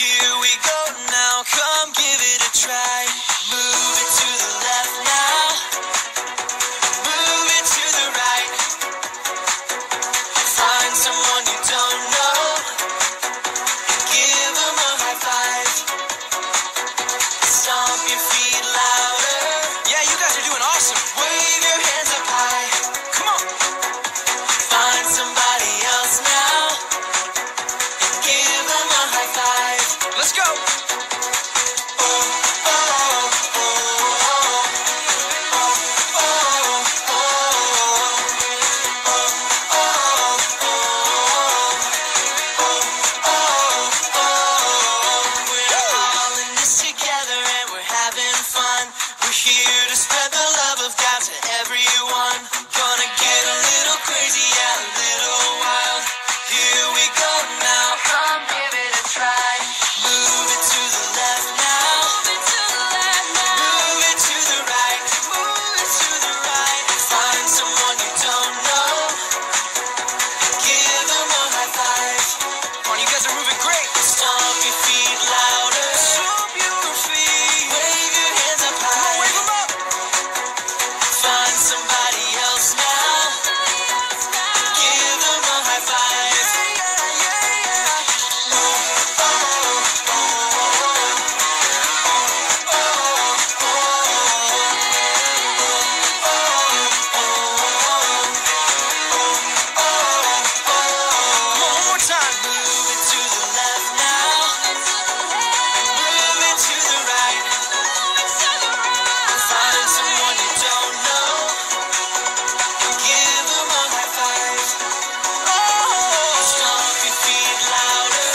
Here we go now, come give it a try. Move it to the left now, move it to the right. Find someone you don't know, give them a high five. Stomp your feet louder. Yeah, you guys are doing awesome. Wave your hands up high. Come on. Find somebody else now, give them a high five. Let's go. Oh, oh, oh, oh, oh, oh, oh, oh. We're all in this together and we're having fun. We're here to spread the love of God to everyone. Gonna get a little crazy, yeah, a little wild. Here we go now, come give it a try. Move it to the left now, move it to the right, move it to the right. Find someone you don't know, give them a high five. Come on, you guys are moving great. Stomp your feet louder, stomp your feet. Wave your hands up high, wave them up. Find somebody else now, give them a high five. Oh, oh, oh, one more time. Move it to the left now, move it to the right. Find someone you don't know, give them a high five. Oh, stomp your feet louder,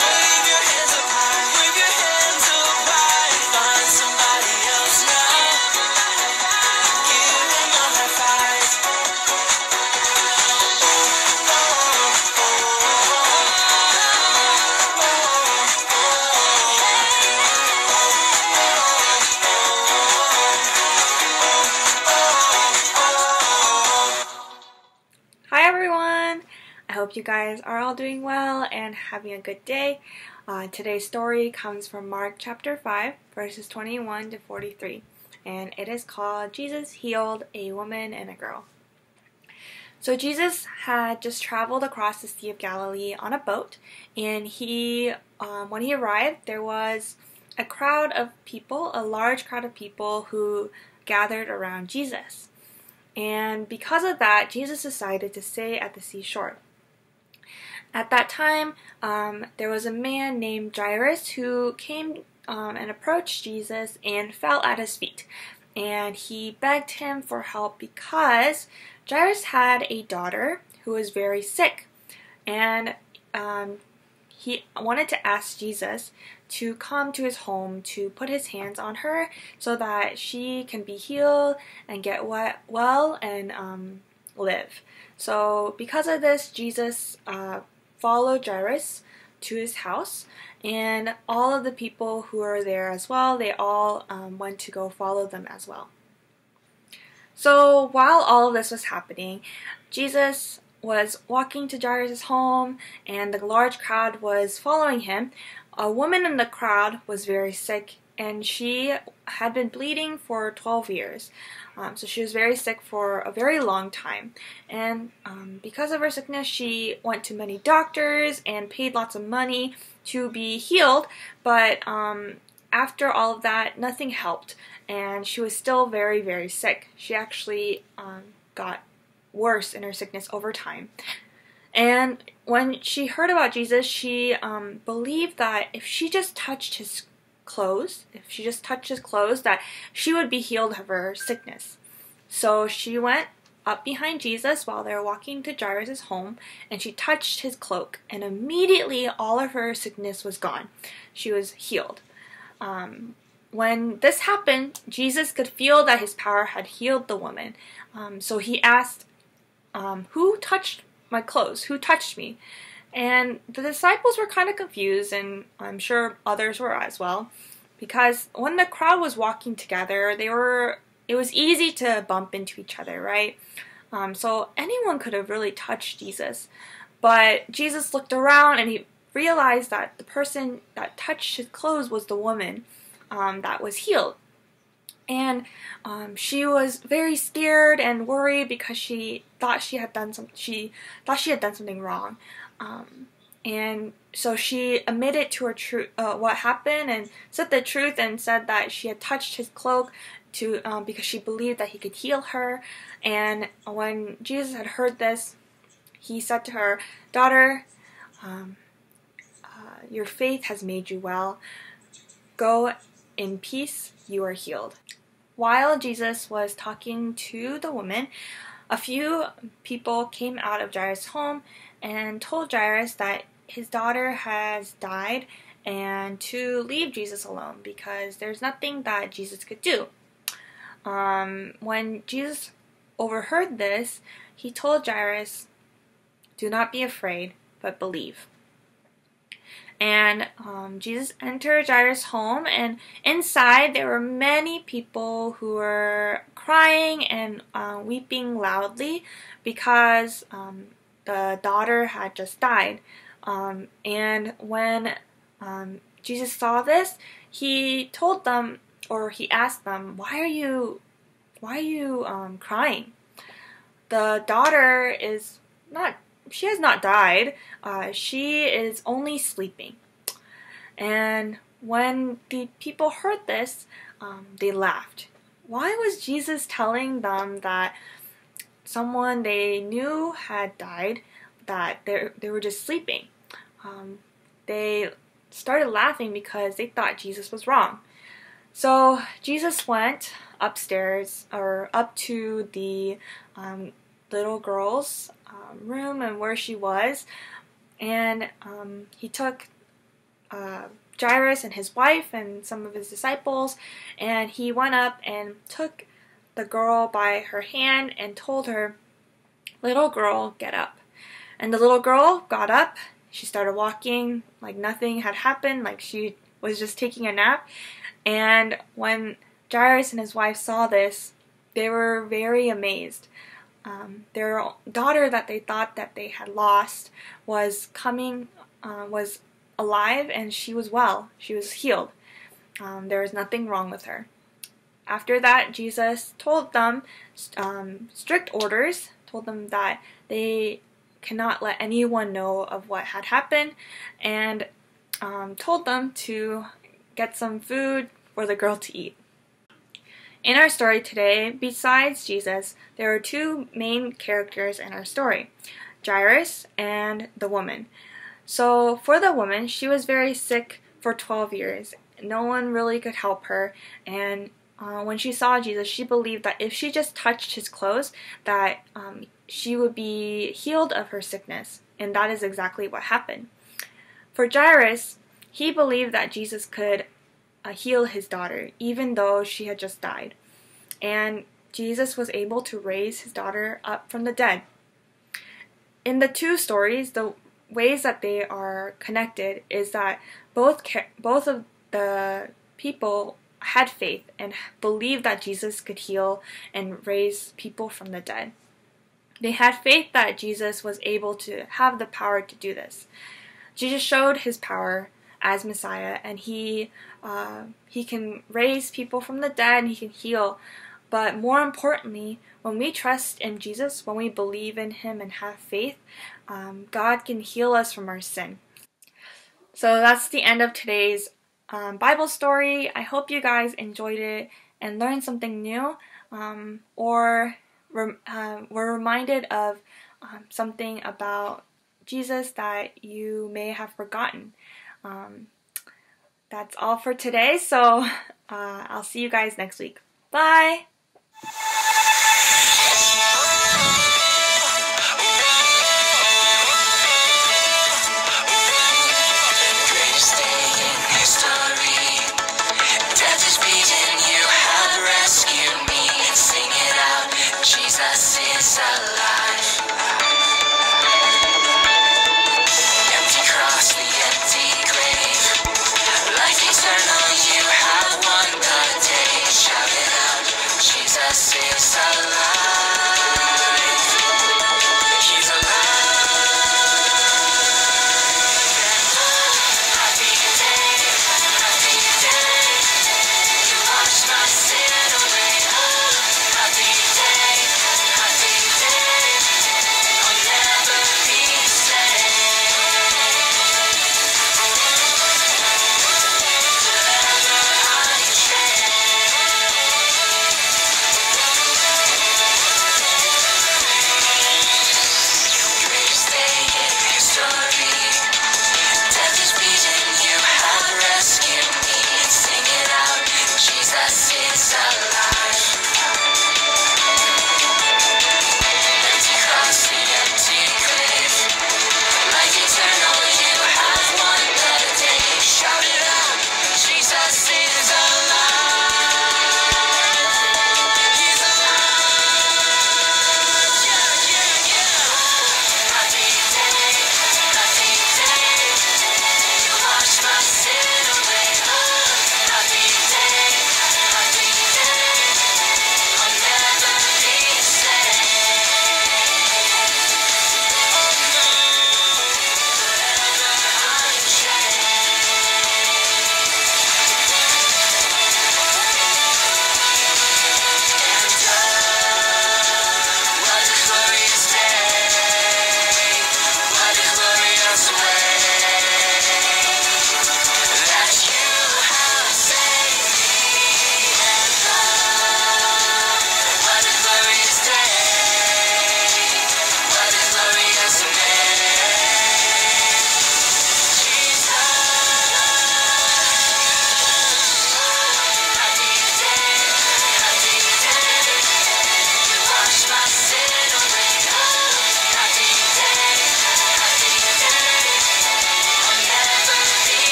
wave your hands up high, wave your hands up high. Find somebody else now, give them a high five. Hi everyone! I hope you guys are all doing well and having a good day. Today's story comes from Mark chapter 5, verses 21 to 43, and it is called Jesus Healed a Woman and a Girl. So Jesus had just traveled across the Sea of Galilee on a boat, and when he arrived, there was a crowd of people, a large crowd of people who gathered around Jesus. And because of that, Jesus decided to stay at the seashore. At that time, there was a man named Jairus who came and approached Jesus and fell at his feet. And he begged him for help because Jairus had a daughter who was very sick. And he wanted to ask Jesus to come to his home to put his hands on her so that she can be healed and get well and live. So because of this, Jesus followed Jairus to his house, and all of the people who were there as well, they all went to go follow them as well. So while all of this was happening, Jesus was walking to Jairus' home and the large crowd was following him. A woman in the crowd was very sick and she had been bleeding for 12 years. So she was very sick for a very long time. And because of her sickness, she went to many doctors and paid lots of money to be healed. But after all of that, nothing helped. And she was still very, very sick. She actually got worse in her sickness over time. And when she heard about Jesus, she believed that if she just touched his clothes, that she would be healed of her sickness. So she went up behind Jesus while they were walking to Jairus' home, and she touched his cloak, and immediately all of her sickness was gone. She was healed. When this happened, Jesus could feel that his power had healed the woman. So he asked, who touched my clothes? Who touched me? And the disciples were kind of confused, and I'm sure others were as well, because when the crowd was walking together, it was easy to bump into each other, right? So anyone could have really touched Jesus. But Jesus looked around and he realized that the person that touched his clothes was the woman that was healed. And she was very scared and worried because she thought she had done something wrong. And so she admitted to her what happened and said the truth and said that she had touched his cloak because she believed that he could heal her. And when Jesus had heard this, he said to her, "Daughter, your faith has made you well. Go in peace, you are healed." While Jesus was talking to the woman, a few people came out of Jairus' home and told Jairus that his daughter has died and to leave Jesus alone because there's nothing that Jesus could do. When Jesus overheard this, he told Jairus, "Do not be afraid, but believe." And Jesus entered Jairus' home, and inside there were many people who were crying and weeping loudly because the daughter had just died. And when Jesus saw this, he told them, or he asked them, why are you crying? The daughter she has not died. She is only sleeping. And when the people heard this, they laughed. Why was Jesus telling them that someone they knew had died, that they were just sleeping? They started laughing because they thought Jesus was wrong. So Jesus went upstairs, or up to the little girl's room and where she was, and he took Jairus and his wife and some of his disciples, and he went up and took the girl by her hand and told her, "Little girl, get up." And the little girl got up. She started walking like nothing had happened, like she was just taking a nap. And when Jairus and his wife saw this, they were very amazed. Their daughter that they thought that they had lost was alive, and she was well. She was healed. There was nothing wrong with her. After that, Jesus told them strict orders, told them that they cannot let anyone know of what had happened, and told them to get some food for the girl to eat. In our story today, besides Jesus, there are two main characters in our story, Jairus and the woman. So for the woman, she was very sick for 12 years. No one really could help her, and when she saw Jesus, she believed that if she just touched his clothes, that she would be healed of her sickness, and that is exactly what happened. For Jairus, he believed that Jesus could heal his daughter, even though she had just died. And Jesus was able to raise his daughter up from the dead. In the two stories, the ways that they are connected is that both of the people had faith and believed that Jesus could heal and raise people from the dead. They had faith that Jesus was able to have the power to do this. Jesus showed his power as Messiah, and he can raise people from the dead, and he can heal. But more importantly, when we trust in Jesus, when we believe in him and have faith, God can heal us from our sin. So that's the end of today's Bible story. I hope you guys enjoyed it and learned something new, or were reminded of something about Jesus that you may have forgotten. That's all for today, so I'll see you guys next week. Bye!